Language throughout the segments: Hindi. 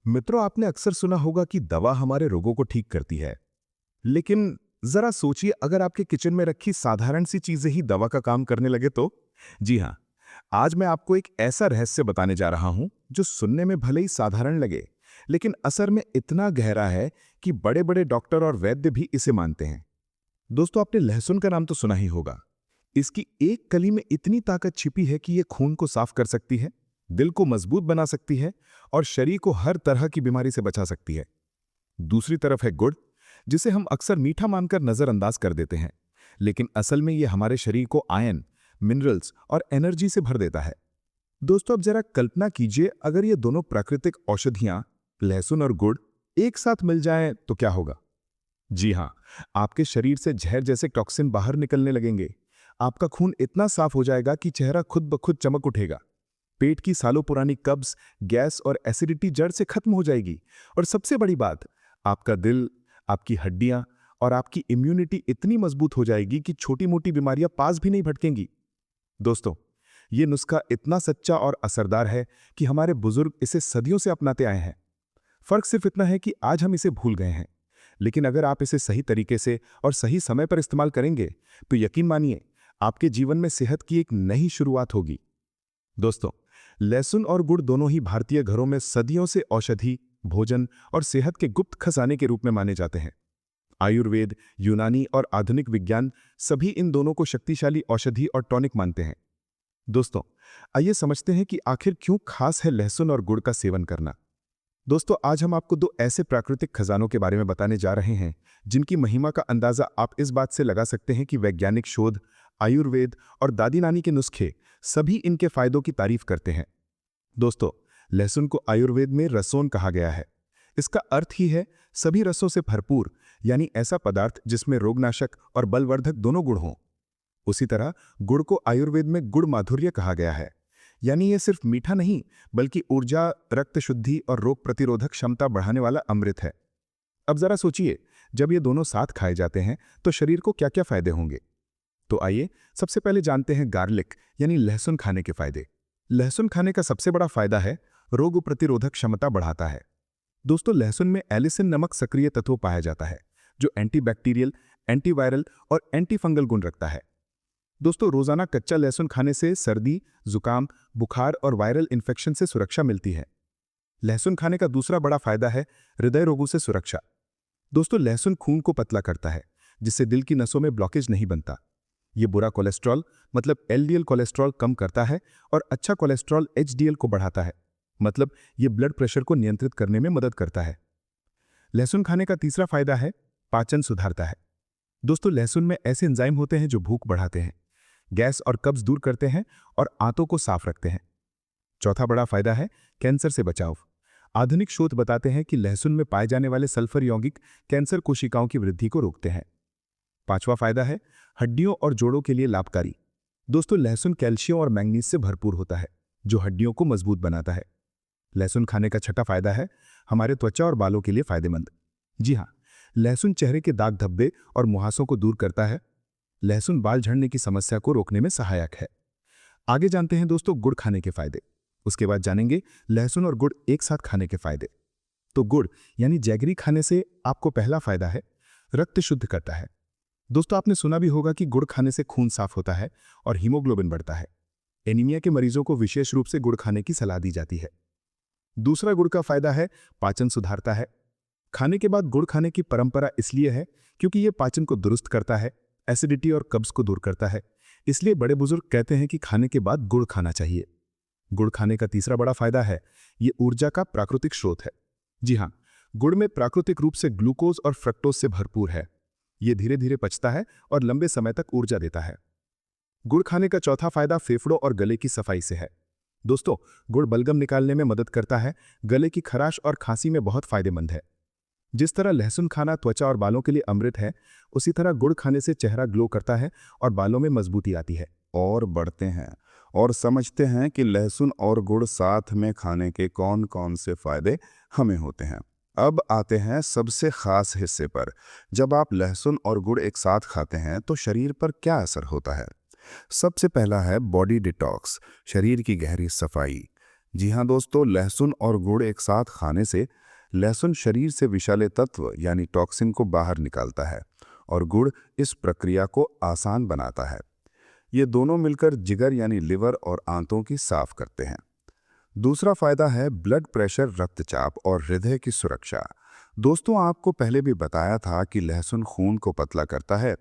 मित्रों, आपने अक्सर सुना होगा कि दवा हमारे रोगों को ठीक करती है। लेकिन जरा सोचिए, अगर आपके किचन में रखी साधारण सी चीजें ही दवा का काम करने लगे तो? जी हाँ, आज मैं आपको एक ऐसा रहस्य बताने जा रहा हूं जो सुनने में भले ही साधारण लगे, लेकिन असर में इतना गहरा है कि बड़े बड़े डॉक्टर और वैद्य भी इसे मानते हैं। दोस्तों, आपने लहसुन का नाम तो सुना ही होगा। इसकी एक कली में इतनी ताकत छिपी है कि ये खून को साफ कर सकती है, दिल को मजबूत बना सकती है और शरीर को हर तरह की बीमारी से बचा सकती है। दूसरी तरफ है गुड़, जिसे हम अक्सर मीठा मानकर नजरअंदाज कर देते हैं, लेकिन असल में यह हमारे शरीर को आयन, मिनरल्स और एनर्जी से भर देता है। दोस्तों, अब जरा कल्पना कीजिए, अगर ये दोनों प्राकृतिक औषधियां, लहसुन और गुड़, एक साथ मिल जाएं तो क्या होगा? जी हाँ, आपके शरीर से जहर जैसे टॉक्सिन बाहर निकलने लगेंगे। आपका खून इतना साफ हो जाएगा कि चेहरा खुद ब खुद चमक उठेगा। पेट की सालों पुरानी कब्ज, गैस और एसिडिटी जड़ से खत्म हो जाएगी। और सबसे बड़ी बात, आपका दिल, आपकी हड्डियां और आपकी इम्यूनिटी इतनी मजबूत हो जाएगी कि छोटी मोटी बीमारियां पास भी नहीं भटकेंगी। दोस्तों, ये नुस्खा इतना सच्चा और असरदार है कि हमारे बुजुर्ग इसे सदियों से अपनाते आए हैं। फर्क सिर्फ इतना है कि आज हम इसे भूल गए हैं। लेकिन अगर आप इसे सही तरीके से और सही समय पर इस्तेमाल करेंगे, तो यकीन मानिए, आपके जीवन में सेहत की एक नई शुरुआत होगी। दोस्तों, लहसुन और गुड़ दोनों ही भारतीय घरों में सदियों से औषधि, भोजन और सेहत के गुप्त खजाने के रूप में माने जाते हैं। आयुर्वेद, यूनानी और आधुनिक विज्ञान सभी इन दोनों को शक्तिशाली औषधि और टॉनिक मानते हैं। दोस्तों, आइए समझते हैं कि आखिर क्यों खास है लहसुन और गुड़ का सेवन करना। दोस्तों, आज हम आपको दो ऐसे प्राकृतिक खजानों के बारे में बताने जा रहे हैं जिनकी महिमा का अंदाजा आप इस बात से लगा सकते हैं कि वैज्ञानिक शोध, आयुर्वेद और दादी नानी के नुस्खे सभी इनके फायदों की तारीफ करते हैं। दोस्तों, लहसुन को आयुर्वेद में रसोन कहा गया है। इसका अर्थ ही है सभी रसों से भरपूर, यानी ऐसा पदार्थ जिसमें रोगनाशक और बलवर्धक दोनों गुण हों। उसी तरह गुड़ को आयुर्वेद में गुड़ माधुर्य कहा गया है, यानी यह सिर्फ मीठा नहीं, बल्कि ऊर्जा, रक्त शुद्धि और रोग प्रतिरोधक क्षमता बढ़ाने वाला अमृत है। अब जरा सोचिए, जब ये दोनों साथ खाए जाते हैं तो शरीर को क्या क्या फायदे होंगे। तो आइए सबसे पहले जानते हैं गार्लिक यानी लहसुन खाने के फायदे। लहसुन खाने का सबसे बड़ा फायदा है रोग प्रतिरोधक क्षमता बढ़ाता है। दोस्तों, लहसुन में एलिसिन नामक सक्रिय तत्व पाया जाता है जो एंटीबैक्टीरियल, एंटीवायरल और एंटीफंगल गुण रखता है। दोस्तों, रोजाना कच्चा लहसुन खाने से सर्दी, जुकाम, बुखार और वायरल इन्फेक्शन से सुरक्षा मिलती है। लहसुन खाने का दूसरा बड़ा फायदा है हृदय रोगों से सुरक्षा। दोस्तों, लहसुन खून को पतला करता है, जिससे दिल की नसों में ब्लॉकेज नहीं बनता। ये बुरा कोलेस्ट्रॉल मतलब एलडीएल कोलेस्ट्रॉल कम करता है और अच्छा कोलेस्ट्रॉल एचडीएल को बढ़ाता है, मतलब ये ब्लड प्रेशर को नियंत्रित करने में मदद करता है। लहसुन खाने का तीसरा फायदा है पाचन सुधारता है। दोस्तों, लहसुन में ऐसे एंजाइम होते हैं जो भूख बढ़ाते हैं, गैस और कब्ज दूर करते हैं और आंतों को साफ रखते हैं। चौथा बड़ा फायदा है कैंसर से बचाव। आधुनिक शोध बताते हैं कि लहसुन में पाए जाने वाले सल्फर यौगिक कैंसर कोशिकाओं की वृद्धि को रोकते हैं। पांचवा फायदा है हड्डियों और जोड़ों के लिए लाभकारी। दोस्तों, लहसुन कैल्शियम और मैंगनीज से भरपूर होता है, जो हड्डियों को मजबूत बनाता है। लहसुन खाने का छठा फायदा है हमारे त्वचा और बालों के लिए फायदेमंद। जी हाँ, लहसुन चेहरे के दाग धब्बे और मुहासों को दूर करता है। लहसुन बाल झड़ने की समस्या को रोकने में सहायक है। आगे जानते हैं दोस्तों गुड़ खाने के फायदे। उसके बाद जानेंगे लहसुन और गुड़ एक साथ खाने के फायदे। तो गुड़ यानी जैगरी खाने से आपको पहला फायदा है रक्त शुद्ध करता है। दोस्तों, आपने सुना भी होगा कि गुड़ खाने से खून साफ होता है और हीमोग्लोबिन बढ़ता है। एनीमिया के मरीजों को विशेष रूप से गुड़ खाने की सलाह दी जाती है। दूसरा गुड़ का फायदा है पाचन सुधारता है। खाने के बाद गुड़ खाने की परंपरा इसलिए है क्योंकि यह पाचन को दुरुस्त करता है, एसिडिटी और कब्ज को दूर करता है। इसलिए बड़े बुजुर्ग कहते हैं कि खाने के बाद गुड़ खाना चाहिए। गुड़ खाने का तीसरा बड़ा फायदा है ये ऊर्जा का प्राकृतिक स्रोत है। जी हाँ, गुड़ में प्राकृतिक रूप से ग्लूकोज और फ्रक्टोज से भरपूर है। ये धीरे धीरे पचता है और लंबे समय तक ऊर्जा देता है। गुड़ खाने का चौथा फायदा फेफड़ों और गले की सफाई से है। दोस्तों, गुड़ बलगम निकालने में मदद करता है, गले की खराश और खांसी में बहुत फायदेमंद है। जिस तरह लहसुन खाना त्वचा और बालों के लिए अमृत है, उसी तरह गुड़ खाने से चेहरा ग्लो करता है और बालों में मजबूती आती है। और बढ़ते हैं और समझते हैं कि लहसुन और गुड़ साथ में खाने के कौन कौन से फायदे हमें होते हैं। अब आते हैं सबसे खास हिस्से पर। जब आप लहसुन और गुड़ एक साथ खाते हैं तो शरीर पर क्या असर होता है। सबसे पहला है बॉडी डिटॉक्स, शरीर की गहरी सफाई। जी हाँ दोस्तों, लहसुन और गुड़ एक साथ खाने से लहसुन शरीर से विषैले तत्व यानी टॉक्सिन को बाहर निकालता है और गुड़ इस प्रक्रिया को आसान बनाता है। ये दोनों मिलकर जिगर यानी लिवर और आंतों की साफ करते हैं। दूसरा फायदा है ब्लड प्रेशर, रक्तचाप और हृदय की सुरक्षा। दोस्तों, आपको पहले भी बताया था कि लहसुन खून को पतला करता है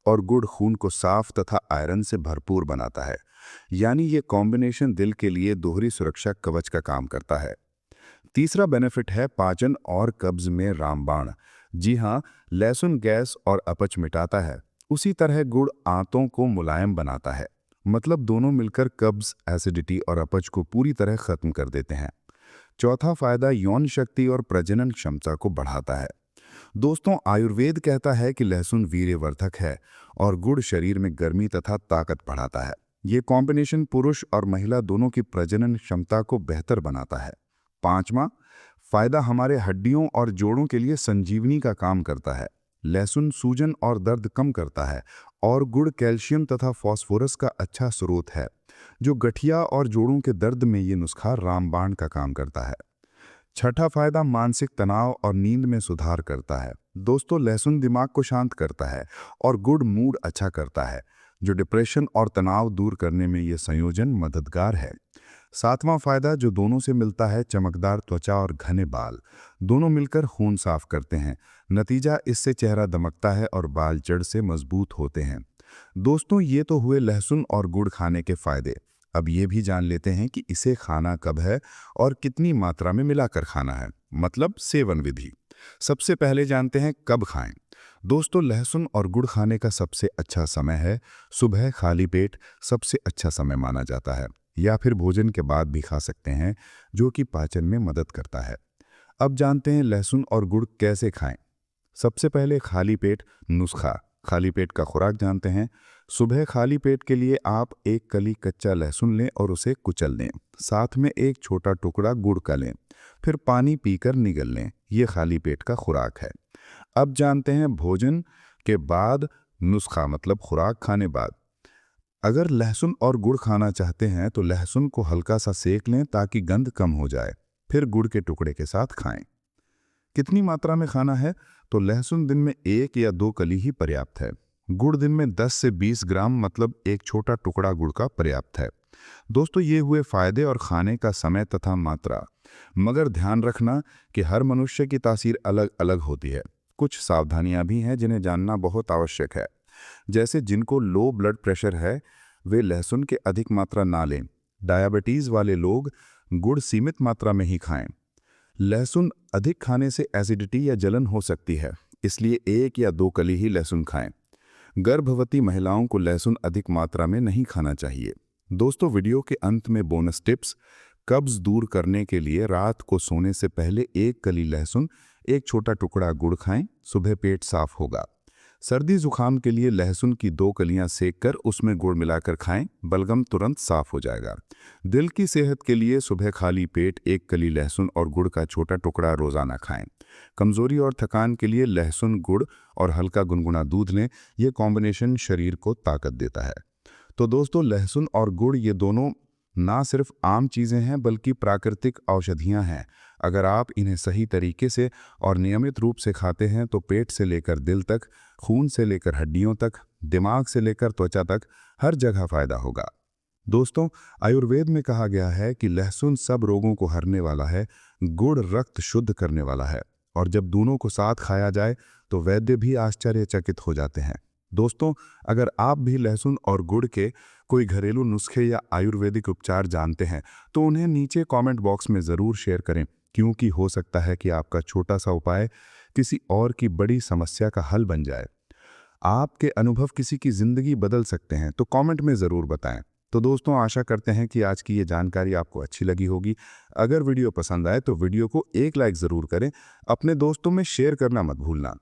और गुड़ खून को साफ तथा आयरन से भरपूर बनाता है। यानी ये कॉम्बिनेशन दिल के लिए दोहरी सुरक्षा कवच का काम करता है। तीसरा बेनिफिट है पाचन और कब्ज में रामबाण। जी हाँ, लहसुन गैस और अपच मिटाता है, उसी तरह गुड़ आंतों को मुलायम बनाता है। मतलब दोनों मिलकर कब्ज, एसिडिटी और अपच को पूरी तरह खत्म कर देते हैं। चौथा फायदा यौन शक्ति और प्रजनन क्षमता को बढ़ाता है। दोस्तों, आयुर्वेद कहता है कि लहसुन वीर्यवर्धक है और गुड़ शरीर में गर्मी तथा ताकत बढ़ाता है। ये कॉम्बिनेशन पुरुष और महिला दोनों की प्रजनन क्षमता को बेहतर बनाता है। पांचवा फायदा हमारे हड्डियों और जोड़ों के लिए संजीवनी का काम करता है। लहसुन सूजन और दर्द कम करता है और गुड़ कैल्शियम तथा फास्फोरस का अच्छा स्रोत है, जो गठिया और जोड़ों के दर्द में ये नुस्खा रामबाण का काम करता है। छठा फायदा मानसिक तनाव और नींद में सुधार करता है। दोस्तों, लहसुन दिमाग को शांत करता है और गुड़ मूड अच्छा करता है, जो डिप्रेशन और तनाव दूर करने में ये संयोजन मददगार है। सातवां फायदा जो दोनों से मिलता है, चमकदार त्वचा और घने बाल। दोनों मिलकर खून साफ करते हैं। नतीजा, इससे चेहरा दमकता है और बाल जड़ से मजबूत होते हैं। दोस्तों, ये तो हुए लहसुन और गुड़ खाने के फायदे। अब ये भी जान लेते हैं कि इसे खाना कब है और कितनी मात्रा में मिलाकर खाना है, मतलब सेवन विधि। सबसे पहले जानते हैं कब खाएं। दोस्तों, लहसुन और गुड़ खाने का सबसे अच्छा समय है सुबह खाली पेट, सबसे अच्छा समय माना जाता है, या फिर भोजन के बाद भी खा सकते हैं, जो कि पाचन में मदद करता है। अब जानते हैं लहसुन और गुड़ कैसे खाएं। सबसे पहले खाली पेट नुस्खा। खाली पेट का खुराक जानते हैं। सुबह खाली पेट के लिए आप एक कली कच्चा लहसुन लें और उसे कुचल लें। साथ में एक छोटा टुकड़ा गुड़ का लें, फिर पानी पीकर निगल लें। ये खाली पेट का खुराक है। अब जानते हैं भोजन के बाद नुस्खा, मतलब खुराक खाने बाद। अगर लहसुन और गुड़ खाना चाहते हैं तो लहसुन को हल्का सा सेक लें ताकि गंध कम हो जाए, फिर गुड़ के टुकड़े के साथ खाएं। कितनी मात्रा में खाना है? तो लहसुन दिन में 1 या 2 कली ही पर्याप्त है। गुड़ दिन में 10 से 20 ग्राम, मतलब एक छोटा टुकड़ा गुड़ का पर्याप्त है। दोस्तों, ये हुए फायदे और खाने का समय तथा मात्रा। मगर ध्यान रखना कि हर मनुष्य की तासीर अलग अलग होती है। कुछ सावधानियां भी हैं जिन्हें जानना बहुत आवश्यक है। जैसे जिनको लो ब्लड प्रेशर है वे लहसुन के अधिक मात्रा ना लें। डायबिटीज वाले लोग गुड़ सीमित मात्रा में ही खाएं। लहसुन अधिक खाने से एसिडिटी या जलन हो सकती है, इसलिए 1 या 2 कली ही लहसुन खाएं। गर्भवती महिलाओं को लहसुन अधिक मात्रा में नहीं खाना चाहिए। दोस्तों, वीडियो के अंत में बोनस टिप्स। कब्ज दूर करने के लिए रात को सोने से पहले 1 कली लहसुन, एक छोटा टुकड़ा गुड़ खाएं, सुबह पेट साफ होगा। सर्दी जुकाम के लिए लहसुन की 2 कलियां सेक कर उसमें गुड़ मिलाकर खाएं, बलगम तुरंत साफ हो जाएगा। दिल की सेहत के लिए सुबह खाली पेट 1 कली लहसुन और गुड़ का छोटा टुकड़ा रोजाना खाएं। कमजोरी और थकान के लिए लहसुन, गुड़ और हल्का गुनगुना दूध लें। ये कॉम्बिनेशन शरीर को ताकत देता है। तो दोस्तों, लहसुन और गुड़ ये दोनों ना सिर्फ आम चीज़ें हैं बल्कि प्राकृतिक औषधियां हैं। अगर आप इन्हें सही तरीके से और नियमित रूप से खाते हैं तो पेट से लेकर दिल तक, खून से लेकर हड्डियों तक, दिमाग से लेकर त्वचा तक हर जगह फायदा होगा। दोस्तों, आयुर्वेद में कहा गया है कि लहसुन सब रोगों को हरने वाला है, गुड़ रक्त शुद्ध करने वाला है, और जब दोनों को साथ खाया जाए तो वैद्य भी आश्चर्यचकित हो जाते हैं। दोस्तों, अगर आप भी लहसुन और गुड़ के कोई घरेलू नुस्खे या आयुर्वेदिक उपचार जानते हैं तो उन्हें नीचे कमेंट बॉक्स में ज़रूर शेयर करें, क्योंकि हो सकता है कि आपका छोटा सा उपाय किसी और की बड़ी समस्या का हल बन जाए। आपके अनुभव किसी की ज़िंदगी बदल सकते हैं, तो कमेंट में ज़रूर बताएं। तो दोस्तों, आशा करते हैं कि आज की ये जानकारी आपको अच्छी लगी होगी। अगर वीडियो पसंद आए तो वीडियो को एक लाइक ज़रूर करें। अपने दोस्तों में शेयर करना मत भूलना।